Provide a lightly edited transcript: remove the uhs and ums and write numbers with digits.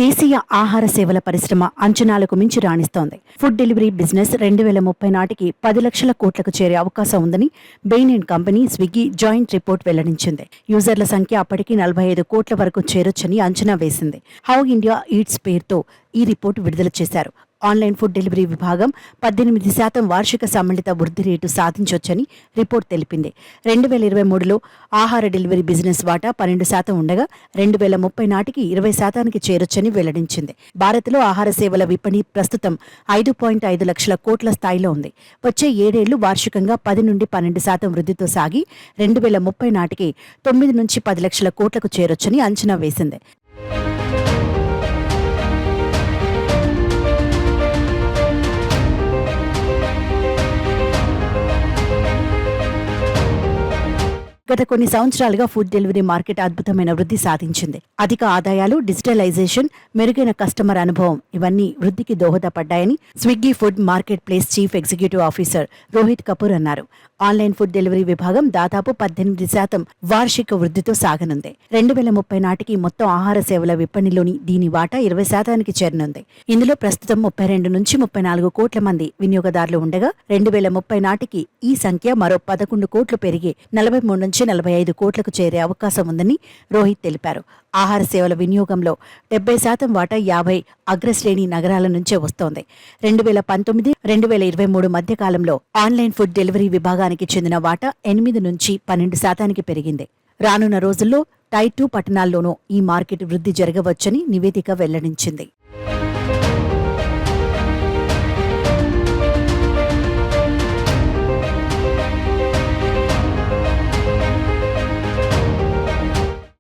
దేశీయ ఆహార సేవల పరిశ్రమ అంచనాలకు మించి రాణిస్తోంది. ఫుడ్ డెలివరీ బిజినెస్ 2030 నాటికి 10 లక్షల కోట్లకు చేరే అవకాశం ఉందని Bain and Company, Swiggy joint report వెల్లడించింది. యూజర్ల సంఖ్య అప్పటికి 45 కోట్ల వరకు చేరొచ్చని అంచనా వేసింది. హౌ ఇండియా ఈట్స్ పేరుతో ఈ రిపోర్టు విడుదల చేశారు. ఆన్లైన్ ఫుడ్ డెలివరీ విభాగం 18% వార్షిక సమ్మిళిత వృద్ధి రేటు సాధించొచ్చని రిపోర్ట్ తెలిపింది. 2023లో ఆహార డెలివరీ బిజినెస్ వాటా 12% ఉండగా 2030 నాటికి 20%కి చేరొచ్చని వెల్లడించింది. భారత్లో ఆహార సేవల విపణి ప్రస్తుతం 5.5 లక్షల కోట్ల స్థాయిలో ఉంది. వచ్చే 7 ఏళ్లు వార్షికంగా 10 నుండి 12% వృద్ధితో సాగి 2030 నాటికి 9 నుంచి 10 లక్షల కోట్లకు చేరొచ్చని అంచనా వేసింది. గత కొన్ని సంవత్సరాలుగా ఫుడ్ డెలివరీ మార్కెట్ అద్భుతమైన వృద్ధి సాధించింది. అధిక ఆదాయాలు, డిజిటలైజేషన్, మెరుగైన కస్టమర్ అనుభవం ఇవన్నీ వృద్ధికి దోహదపడ్డాయని Swiggy food market place chief executive officer Rohit Kapoor అన్నారు. ఆన్లైన్ ఫుడ్ డెలివరీ విభాగం దాదాపు 18% వార్షిక వృద్ధితో సాగనుంది. 2030 నాటికి మొత్తం ఆహార సేవల విపణిలోని దీని వాటా 20%కి చేరనుంది. ఇందులో ప్రస్తుతం 32 నుంచి 34 కోట్ల మంది వినియోగదారులు ఉండగా 2030 నాటికి ఈ సంఖ్య మరో 11 కోట్లు పెరిగి 43 నుంచి 45 కోట్లకు చేరే అవకాశం ఉందని రోహిత్ తెలిపారు. ఆహార సేవల వినియోగంలో 70% వాటా 50 అగ్రశ్రేణి నగరాల నుంచే వస్తోంది. 2019-2023 మధ్య కాలంలో ఆన్లైన్ ఫుడ్ డెలివరీ విభాగానికి చెందిన వాటా 8 నుంచి 12%కి పెరిగింది. రానున్న రోజుల్లో టైర్ 2 పట్టణాల్లోనూ ఈ మార్కెట్ వృద్ధి జరగవచ్చని నివేదిక వెల్లడించింది.